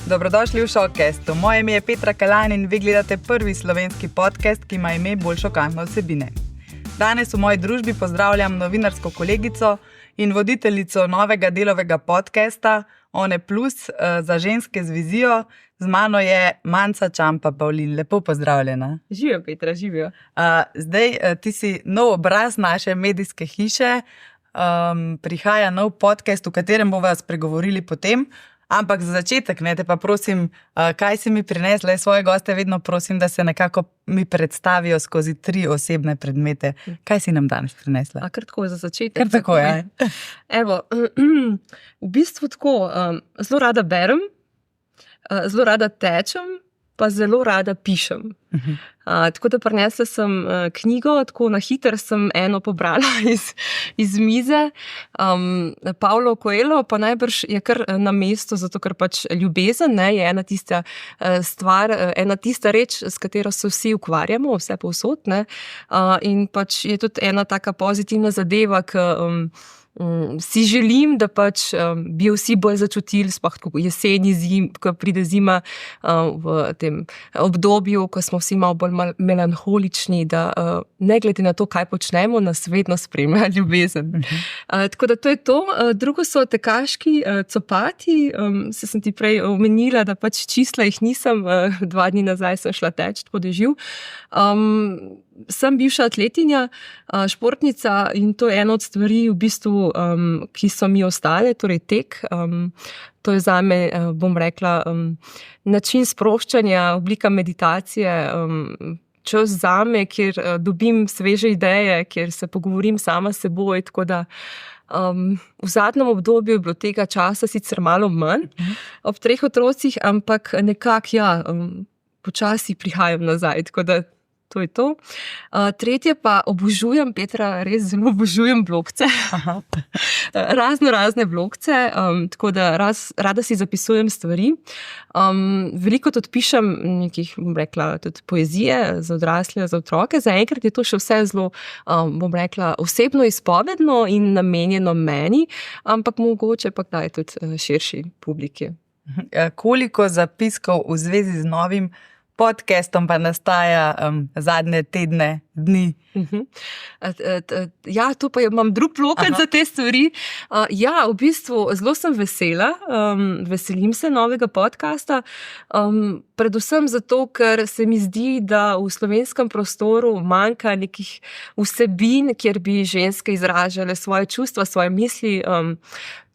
Dobrodošli v Šokcastu. Moje ime je Petra Kalan in vi gledate prvi slovenski podcast, ki ima ime bolj šokantne vsebine. Danes v moji družbi pozdravljam novinarsko kolegico in voditeljico novega delovega podcasta One Plus za ženske z vizijo. Z mano je Manca Čampa-Pavlin. Lepo pozdravljena. Živijo, Petra, živijo. Zdaj, ti si nov obraz naše medijske hiše. Prihaja nov podcast, v katerem bomo spregovorili potem. Ampak za začetek, te pa prosim, kaj si mi prinesla? Svoje goste vedno prosim, da se nekako mi predstavijo skozi 3 osebne predmete. Kaj si nam danes prinesla? Kar tako za začetek. Kar tako, ja. Evo, v bistvu tako, zelo rada berem, zelo rada tečem, pa zelo rada pišem. Tako da prinesla sem knjigo, tako na hiter sem eno pobrala iz mize. Paulo Coelho pa najbrž je kar na mestu, zato ker pač ljubezen je ena tista stvar, ena tista reč, s katero se vsi ukvarjamo, vse povsod. In pač je tudi ena taka pozitivna zadeva, ki si želim, da pač bi vsi bolj začutili, sploh tako jeseni, ko pride zima, v tem obdobju, ko smo vsi malo bolj melanholični, da ne glede na to, kaj počnemo, nas vedno spremlja ljubezen. Tako da to je to. Drugo so tekaški copati. Sem ti prej omenila, da pač čistila jih nisem. 2 dni nazaj sem šla teč, tako da je živ. Sem bivša atletinja, športnica in to je ena od stvari, v bistvu, ki so mi ostale, torej tek. To je zame, bom rekla, način sproščanja, oblika meditacije, čas zame, kjer dobim sveže ideje, kjer se pogovorim sama s seboj, tako da v zadnjem obdobju je bilo tega časa sicer malo manj, ob 3 otrocih, ampak nekako, počasi prihajam nazaj, tako da to je to. Tretje pa obožujem, Petra, res zelo obožujem blogce. Razne blogce, tako da rada si zapisujem stvari. Veliko tudi pišem nekih, bom rekla, tudi poezije za odrasle, za otroke. Zaenkrat je to še vse zelo, bom rekla, osebno izpovedno in namenjeno meni, ampak mogoče pa kdaj tudi širši publiki. Koliko zapiskov v zvezi z novim podcastom pa nastaja zadnje tedne, dni? Ja, tu pa imam drug blokat za te stvari. Ja, v bistvu zelo sem vesela, veselim se novega podcasta, predvsem zato, ker se mi zdi, da v slovenskem prostoru manjka nekih vsebin, kjer bi ženske izražale svoje čustva, svoje misli,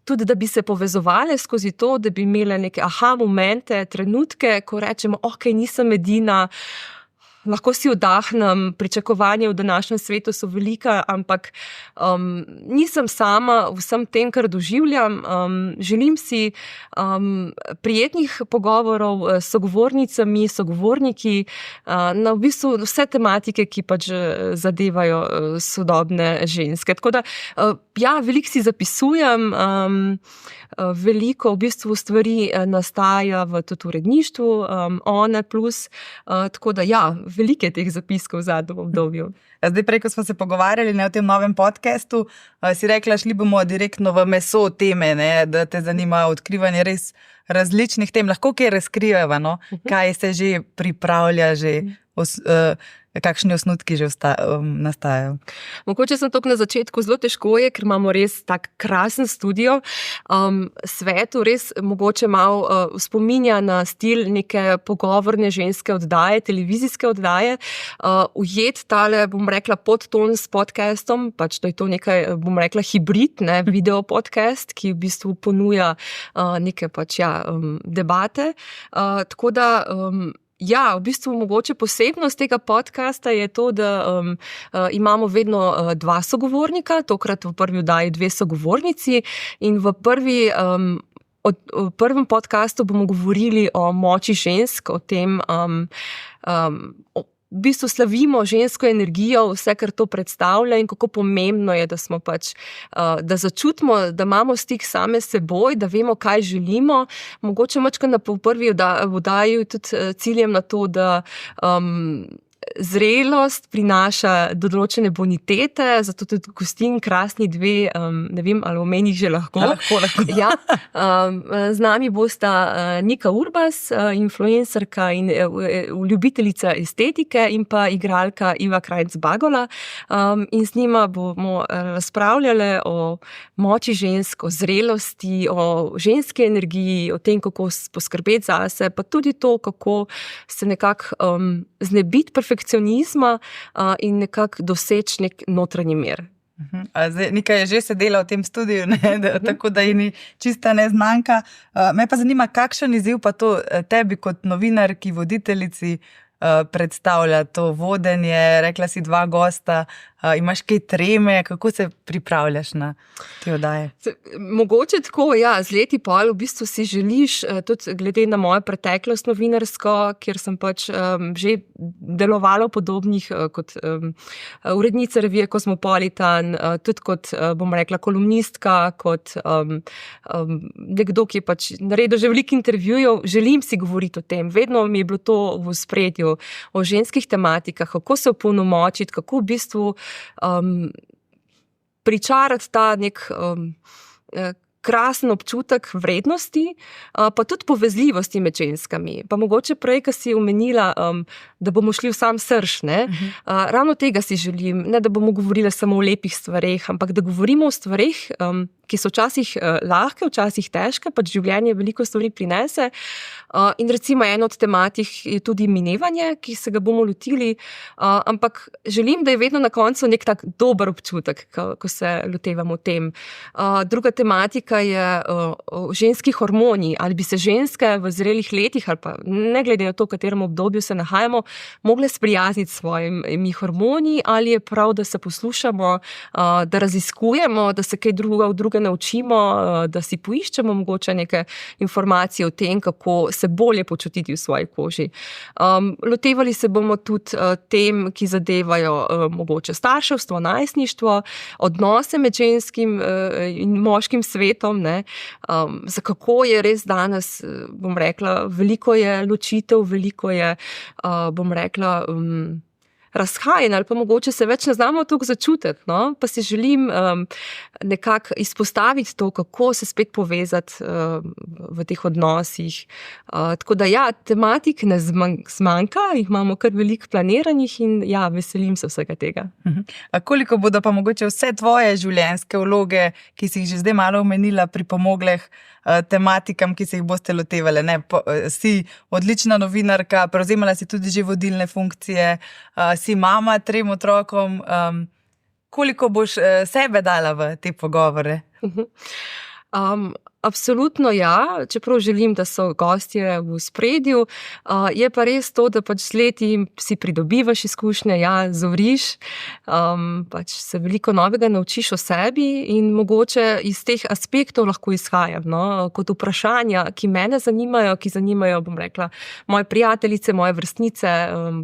tudi da bi se povezovali skozi to, da bi imele neke momente, trenutke, ko rečemo, ok, nisem edina, lahko si oddahnem, pričakovanja v današnjem svetu so velika, ampak nisem sama v vsem tem, kar doživljam. Želim si prijetnih pogovorov s sogovornicami, sogovorniki, na v bistvu vse tematike, ki pač zadevajo sodobne ženske. Tako da, ja, veliko si zapisujem, veliko v bistvu stvari nastaja v tudi uredništvu, One Plus, tako da ja, veliko je teh zapiskov v zadnjem obdobju. Zdaj, prej, ko smo se pogovarjali o tem novem podcastu, si rekla, šli bomo direktno v meso teme, da te zanima odkrivanje res različnih tem. Lahko kaj razkrivava, kaj se že pripravlja, kakšni osnutki že nastajajo. Mogoče sem tako na začetku, zelo težko je, ker imamo res tak krasen studio. Svetu res mogoče malo spominja na stil neke pogovorne ženske oddaje, televizijske oddaje. Ujet tale, bom rekla, podton s podcastom, pač to je to nekaj, bom rekla, hibrid, video podcast, ki v bistvu ponuja neke pač, debate. Tako da ja, v bistvu mogoče posebnost tega podcasta je to, da imamo vedno 2 sogovornika, tokrat v prvi oddaji 2 sogovornici in v prvem podcastu bomo govorili o moči žensk, o tem, v bistvu slavimo žensko energijo, vse, kar to predstavlja in kako pomembno je, da smo pač, da začutimo, da imamo stik same s seboj, da vemo, kaj želimo. Mogoče mačka na prvi oddaji tudi ciljem na to, da zrelost prinaša določene bonitete, zato tudi gostim krasni dve, ne vem, ali omenih že lahko. Lahko. Ja, z nami bosta Nika Urbas, influencerka in ljubiteljica estetike in pa igralka Iva Krajnc-Bagola. In z njima bomo razpravljali o moči žensk, o zrelosti, o ženski energiji, o tem, kako poskrbeti zase, pa tudi to, kako se nekako znebiti perfekcionizma in nekako doseči nek notranji mir. Nika je že sedela v tem studiu, tako da ji ni čista neznanka. Me pa zanima, kakšen izziv pa to tebi kot novinarki, voditeljici predstavlja to vodenje, rekla si 2 gosta, imaš kaj treme, kako se pripravljaš na te oddaje? Mogoče tako, ja, z leti pol v bistvu si želiš, tudi glede na mojo preteklost novinarsko, kjer sem pač že delovala v podobnih kot urednica revije Cosmopolitan, tudi kot, bom rekla, kolumnistka, kot nekdo, ki je pač naredil že veliko intervjujev, želim si govoriti o tem, vedno mi je bilo to v ospredju, o ženskih tematikah, kako se opolnomočiti, kako v bistvu pričarati ta nek krasen občutek vrednosti, pa tudi povezljivosti med ženskami. Pa mogoče prej, ko si omenila, da bomo šli v sam srž, ne? Ravno tega si želim, ne da bomo govorili samo o lepih stvareh, ampak da govorimo o stvareh, ki so včasih lahke, včasih težke, pač življenje veliko stvari prinese. In recimo eno od tematik je tudi minevanje, ki se ga bomo lotili, ampak želim, da je vedno na koncu nek tak dober občutek, ko se lotevamo tem. Druga tematika je ženski hormoni, ali bi se ženske v zrelih letih, ali pa ne glede na to, v katerem obdobju se nahajamo, mogle sprijazniti s svojimi hormoni, ali je prav, da se poslušamo, da raziskujemo, da se kaj druge naučimo, da si poiščemo mogoče neke informacije o tem, kako se bolje počutiti v svoji koži. Lotevali se bomo tudi tem, ki zadevajo mogoče starševstvo, najstništvo, odnose med ženskim in moškim svetom, ne. Za kako je res danes, bom rekla, veliko je ločitev, veliko je, bom rekla, razhajen ali pa mogoče se več ne znamo toliko začutiti, no? Pa si želim nekako izpostaviti to, kako se spet povezati v teh odnosih. Tako da ja, tematik ne zmanjka, jih imamo kar veliko planiranih in ja, veselim se vsega tega. A koliko bodo pa mogoče vse tvoje življenjske vloge, ki si jih že zdaj malo omenila, pripomogle tematikam, ki se jih boste lotevali, ne? Si odlična novinarka, prevzemala si tudi že vodilne funkcije, si mama 3 otrokom, koliko boš sebe dala v te pogovore? Absolutno ja, čeprav želim, da so gostje v ospredju. Je pa res to, da pač z leti si pridobivaš izkušnje, ja, zoriš, pač se veliko novega naučiš o sebi in mogoče iz teh aspektov lahko izhajam, no, kot vprašanja, ki mene zanimajo, ki zanimajo, bom rekla, moje prijateljice, moje vrstnice,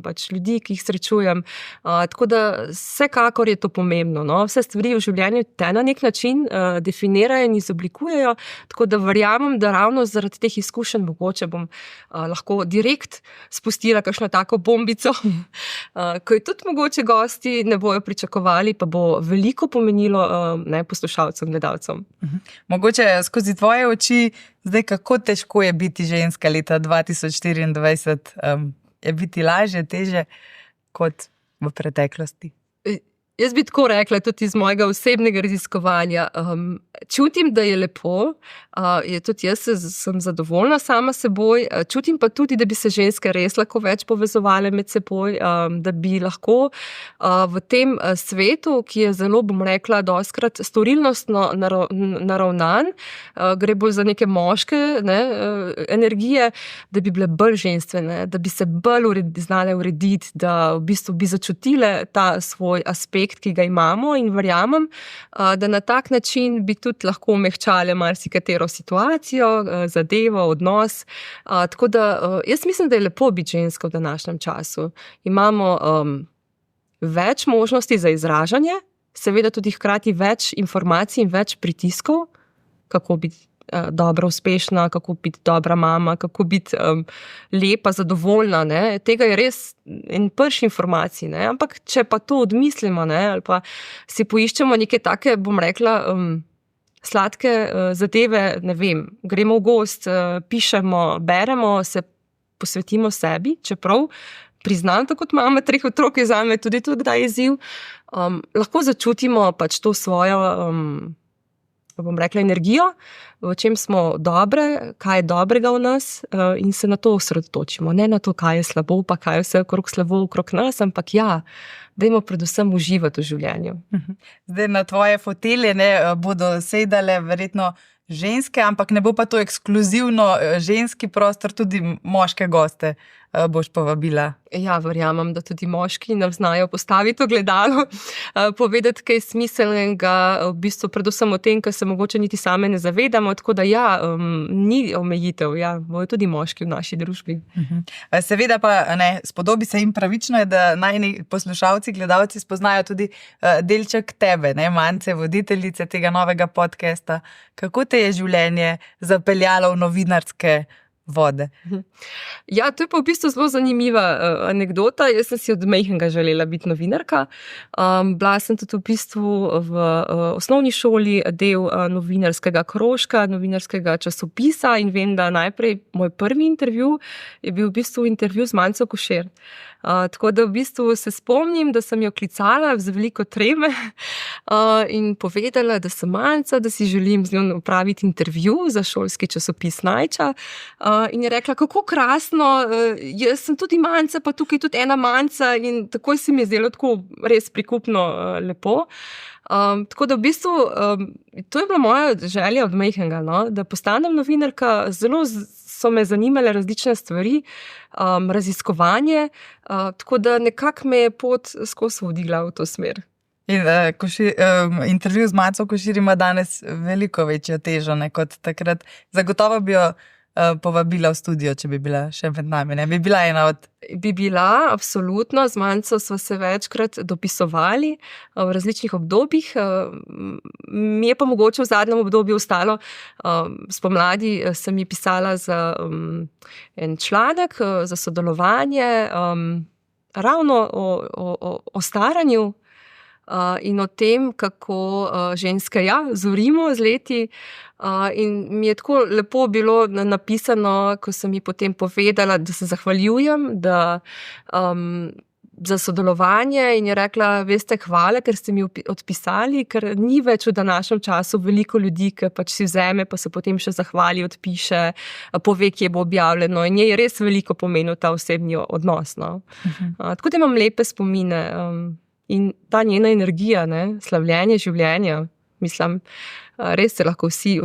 pač ljudi, ki jih srečujem. Tako da vsekakor je to pomembno, no. Vse stvari v življenju te na nek način definirajo in izoblikujejo. Tako da verjamem, da ravno zaradi teh izkušenj mogoče bom lahko direkt spustila kakšno tako bombico, ko je tudi mogoče gosti ne bojo pričakovali, pa bo veliko pomenilo poslušalcem, gledalcem. Mogoče skozi tvoje oči, zdaj kako težko je biti ženska leta 2024, je biti lažje, teže kot v preteklosti? Jaz bi tako rekla, tudi iz mojega osebnega raziskovanja. Čutim, da je lepo, tudi jaz sem zadovoljna sama seboj, čutim pa tudi, da bi se ženske res lahko več povezovale med seboj, da bi lahko v tem svetu, ki je zelo, bom rekla, dostikrat storilnostno naravnan, gre bolj za neke moške energije, da bi bile bolj ženstvene, da bi se bolj znale urediti, da v bistvu bi začutile ta svoj aspekt, ki ga imamo in verjamem, da na tak način bi tudi lahko omehčale marsikatero situacijo, zadevo, odnos. Tako da jaz mislim, da je lepo biti ženska v današnjem času. Imamo več možnosti za izražanje, seveda tudi hkrati več informacij in več pritiskov, kako biti dobra, uspešna, kako biti dobra mama, kako biti lepa, zadovoljna. Ne? Tega je res en prš informacij. Ne? Ampak če pa to odmislimo, ne? Ali pa si poiščemo neke take, bom rekla, sladke zadeve, ne vem, gremo v gost, pišemo, beremo, se posvetimo sebi, čeprav priznam, tako kot mama 3 otrok, je zame tudi to kdaj izziv, lahko začutimo pač to svojo, bom rekla, energijo, v čem smo dobre, kaj je dobrega v nas in se na to osredotočimo. Ne na to, kaj je slabo, pa kaj je vse slabo okrog nas, ampak ja, dajmo predvsem uživati v življenju. Zdaj na tvoje fotelje bodo sedale verjetno ženske, ampak ne bo pa to ekskluzivno ženski prostor, tudi moške goste boš povabila. Ja, verjamem, da tudi moški nam znajo postaviti ogledalo, povedati kaj smiselnega, v bistvu predvsem o tem, kar se mogoče niti same ne zavedamo, tako da ja, ni omejitev, ja, bojo tudi moški v naši družbi. Seveda pa ne, spodobi se jim pravično je, da najni poslušalci, gledalci spoznajo tudi delček tebe, ne, Mance, voditeljice tega novega podcasta. Kako te je življenje zapeljalo v novinarske vode? Ja, to je pa v bistvu zelo zanimiva anekdota. Jaz sem si od majhnega želela biti novinarka. Bila sem tudi v bistvu v osnovni šoli del novinarskega krožka, novinarskega časopisa in vem, da najprej moj prvi intervju je bil v bistvu intervju z Manco Košir. Tako da v bistvu se spomnim, da sem jo klicala z veliko treme in povedala, da sem Manca, da si želim z njo opraviti intervju za šolski časopis Najča. In je rekla, kako krasno, jaz sem tudi Manca, pa tukaj tudi ena Manca in takoj se mi je zdelo tako res prikupno lepo. Tako da v bistvu to je bila moja želja od majhnega, no? Da postanem novinarka, zelo so me zanimale različne stvari, raziskovanje, tako da nekako me je pot skozi vodila v to smer. In intervju z Manco Košir ima danes veliko večjo težo, ne, kot takrat. Zagotovo bi jo povabila v studio, če bi bila še med nami, ne? Bi bila ena od... Bi bila, absolutno. Z Manco sva se večkrat dopisovali v različnih obdobjih. Mi je pa mogoče v zadnjem obdobju ostalo, spomladi sem ji pisala za en članek, za sodelovanje, ravno o staranju in o tem, kako ženske zorimo z leti. In mi je tako lepo bilo napisano, ko sem ji potem povedala, da se zahvaljujem za sodelovanje in je rekla, veste, hvala, ker ste mi odpisali, ker ni več v današnjem času veliko ljudi, ki pač si vzeme, pa se potem še zahvali, odpiše, pove, kje bo objavljeno in je res veliko pomenil ta osebni odnos. No? Tako da imam lepe spomine in ta njena energija, ne, slavljenje življenja, mislim, res se lahko vsi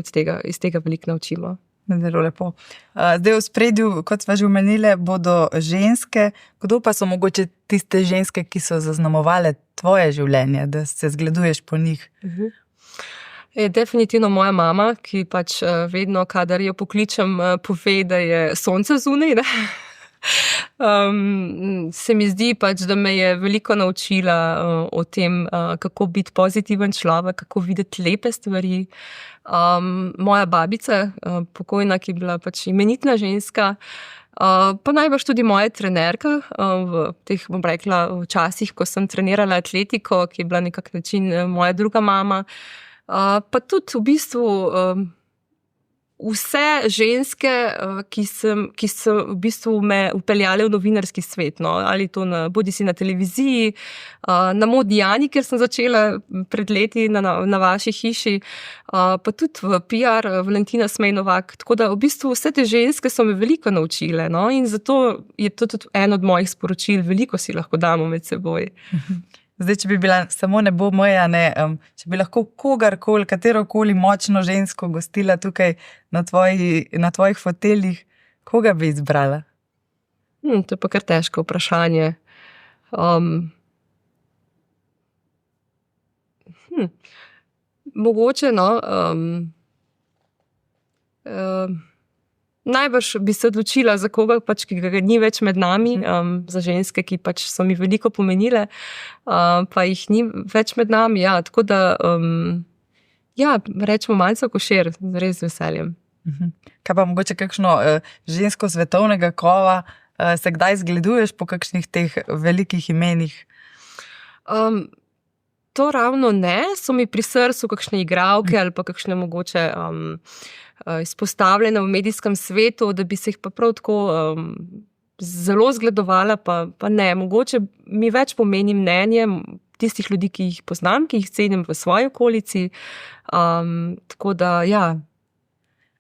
iz tega veliko naučimo. Zelo lepo. Zdaj v spredju, kot sva že omenili, bodo ženske. Kdo pa so mogoče tiste ženske, ki so zaznamovale tvoje življenje, da se zgleduješ po njih? Je definitivno moja mama, ki pač vedno, kadar jo pokličem, pove, da je sonce zunaj, ne? Se mi zdi pač, da me je veliko naučila o tem, kako biti pozitiven človek, kako videti lepe stvari. Moja babica, pokojna, ki je bila pač imenitna ženska, pa najbrž tudi moja trenerka v teh, bom rekla, časih, ko sem trenirala atletiko, ki je bila nekak način moja druga mama, pa tudi v bistvu vse ženske, ki so v bistvu me vpeljale v novinarski svet, no, ali to bodisi na televiziji, na Modi Jani, kjer sem začela pred leti na vaši hiši, pa tudi v PR Valentina Smejnovak, tako da v bistvu vse te ženske so me veliko naučile, no, in zato je to tudi eno od mojih sporočil, veliko si lahko damo med seboj. Zdaj, če bi bila samo ne bo moja, ne, če bi lahko kogarkoli, katerokoli močno žensko gostila tukaj na tvojih foteljih, koga bi izbrala? To je pa kar težko vprašanje. Mogoče, no, najbrž bi se odločila za koga, pač, ki ga ni več med nami, za ženske, ki pač so mi veliko pomenile, pa jih ni več med nami. Ja, tako da Ja, rečemo malce košer, res z veseljem. Kaj pa mogoče kakšno žensko svetovnega kova, se kdaj zgleduješ po kakšnih teh velikih imenih? To ravno ne, so mi pri srcu kakšne igralke ali pa kakšne mogoče izpostavljene v medijskem svetu, da bi se jih pa prav tako zelo zgledovala, pa ne. Mogoče mi več pomeni mnenje tistih ljudi, ki jih poznam, ki jih cenim v svoji okolici. Tako da, ja.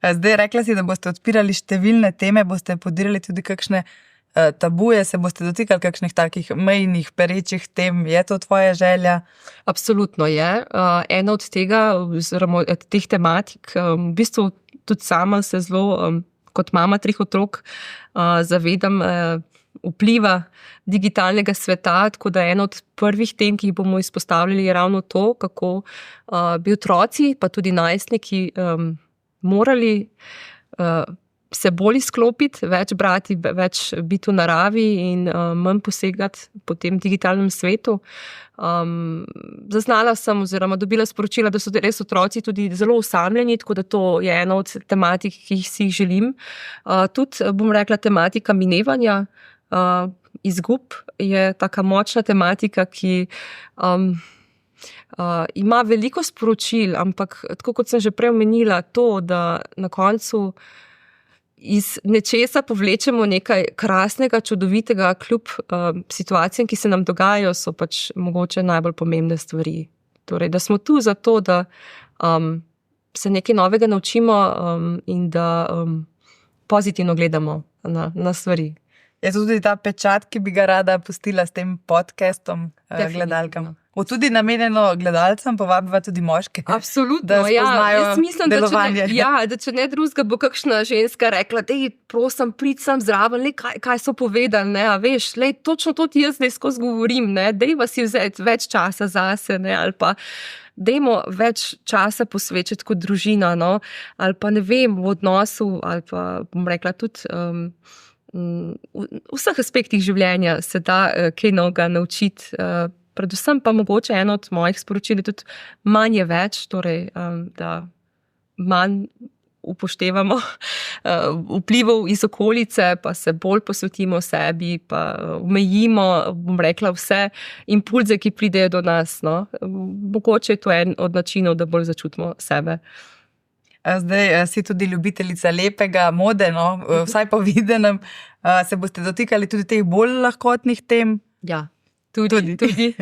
Zdaj rekla si, da boste odpirali številne teme, boste podirali tudi kakšne tabuje, se boste dotikali kakšnih takih mejnih, perečih tem, je to tvoja želja? Absolutno je. Ena od tega, oziroma od teh tematik, v bistvu tudi sama se zelo, kot mama 3 otrok, zavedam vpliva digitalnega sveta, tako da ena od prvih tem, ki jih bomo izpostavljali, je ravno to, kako bi otroci, pa tudi najstniki, morali se bolj izklopiti, več brati, več biti v naravi in manj posegati po tem digitalnem svetu. Zaznala sem oziroma dobila sporočila, da so res otroci tudi zelo osamljeni, tako da to je ena od tematik, ki si jih želim. Tudi, bom rekla, tematika minevanja, izgub je taka močna tematika, ki ima veliko sporočil, ampak tako kot sem že prej omenila, to, da na koncu iz nečesa povlečemo nekaj krasnega, čudovitega, kljub situacijam, ki se nam dogajajo, so pač mogoče najbolj pomembne stvari. Torej, da smo tu zato, da se nekaj novega naučimo in da pozitivno gledamo na stvari. Je to tudi ta pečat, ki bi ga rada pustila s tem podcastom gledalkam? Bo tudi namenjeno gledalcem, povabiva tudi moške? Absolutno, da spoznajo jaz mislim, delovanje. Da če ne drugega, bo kakšna ženska rekla, dej, prosim, prid sem zraven, kaj so povedali, ne, a veš, lej, točno to ti jaz zdaj skozi govorim, ne, dejva si vzeti več časa zase, ne, ali pa dejmo več časa posvečati kot družina, no, ali pa ne vem, v odnosu, ali pa bom rekla tudi v vseh aspektih življenja se da kaj novega naučiti, predvsem pa mogoče eno od mojih sporočil je tudi manj je več, torej da manj upoštevamo vplivov iz okolice, pa se bolj posvetimo sebi, pa omejimo, bom rekla, vse impulze, ki pridejo do nas, no. Mogoče je to en od načinov, da bolj začutimo sebe. Zdaj si tudi ljubiteljica lepega, mode, no, vsaj po videnem. Se boste dotikali tudi teh bolj lahkotnih tem? Ja. Tudi.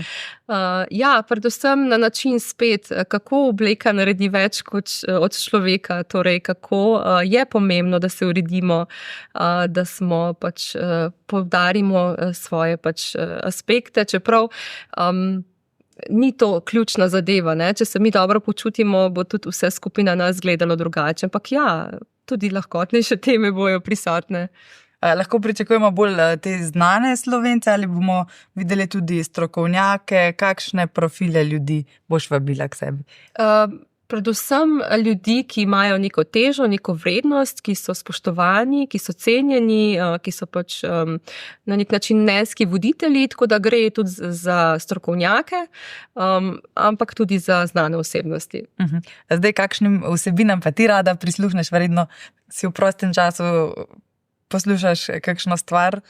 Ja, predvsem na način spet, kako obleka naredi več od človeka, torej kako je pomembno, da se uredimo, da smo pač poudarimo svoje pač aspekte, čeprav ni to ključna zadeva, ne? Če se mi dobro počutimo, bo tudi vse skupaj na nas gledalo drugače, ampak ja, tudi lahkotnejše teme bojo prisotne. Lahko pričakujemo bolj te znane Slovence ali bomo videli tudi strokovnjake, kakšne profile ljudi boš vabila k sebi? Predvsem ljudi, ki imajo neko težo, neko vrednost, ki so spoštovani, ki so cenjeni, ki so pač na nek način neski voditelji, tako da gre tudi za strokovnjake, ampak tudi za znane osebnosti. Zdaj, kakšnim vsebinam pa ti rada prisluhneš, verjetno si v prostem času poslušaš kakšno stvar?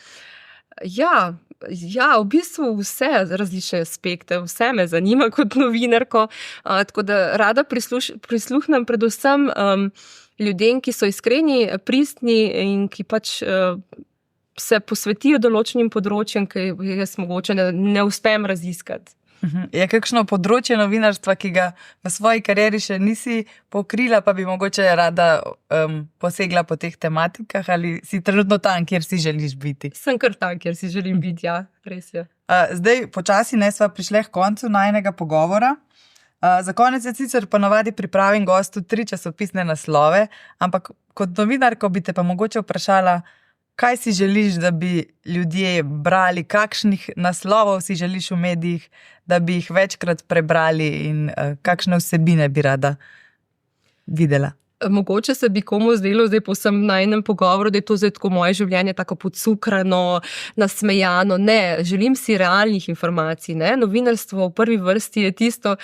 Ja, v bistvu vse različne aspekte, vse me zanima kot novinarko, tako da rada prisluhnem predvsem ljudem, ki so iskreni, pristni in ki pač se posvetijo določenim področjem, ki jaz mogoče ne uspem raziskati. Je kakšno področje novinarstva, ki ga v svoji karieri še nisi pokrila, pa bi mogoče rada posegla po teh tematikah, ali si trenutno tam, kjer si želiš biti? Sem kar tam, kjer si želim biti, ja, res je. Zdaj, počasi sva prišli k koncu najinega pogovora. Za konec sicer ponavadi pripravim gostu 3 časopisne naslove, ampak kot novinarko bi te pa mogoče vprašala, kaj si želiš, da bi ljudje brali, kakšnih naslovov si želiš v medijih, da bi jih večkrat prebrali in kakšne vsebine bi rada videla? Mogoče se bi komu zdelo zdaj povsem na enem pogovoru, da je to zdaj tako moje življenje tako podcukrano, nasmejano. Ne, želim si realnih informacij. Ne? Novinarstvo v prvi vrsti je tisto,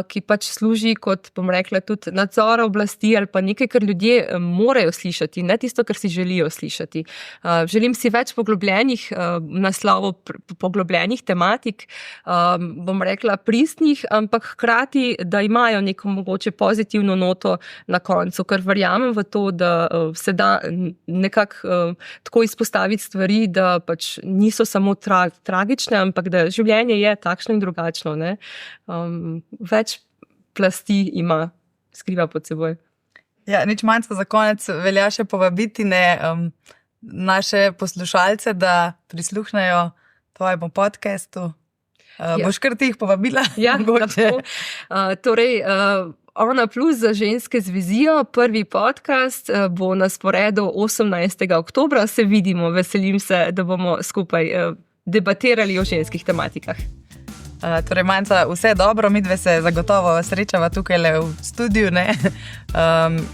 ki pač služi kot, bom rekla, tudi nadzor oblasti ali pa nekaj, kar ljudje morajo slišati, ne tisto, kar si želijo slišati. Želim si več poglobljenih naslovov, poglobljenih tematik, bom rekla pristnih, ampak hkrati, da imajo neko mogoče pozitivno noto na koncu. Ker verjamem v to, da se da nekako tako izpostaviti stvari, da pač niso samo tragične, ampak da življenje je takšno in drugačno. Ne? Več plasti ima, skriva pod seboj. Ja, nič manj za konec velja še povabiti naše poslušalce, da prisluhnejo tvojemu podcastu. Boš kar ti jih povabila? Ja, lahko. Torej, Ona plus za ženske z vizijo, prvi podcast bo na sporedu 18. oktobra. Se vidimo, veselim se, da bomo skupaj debatirali o ženskih tematikah. Torej, Manca, vse dobro, midve se zagotovo srečava tukaj v studiu, ne?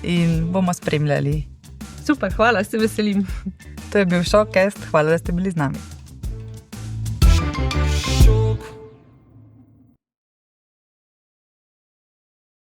In bomo spremljali. Super, hvala, se veselim. To je bil Showcast, hvala, da ste bili z nami.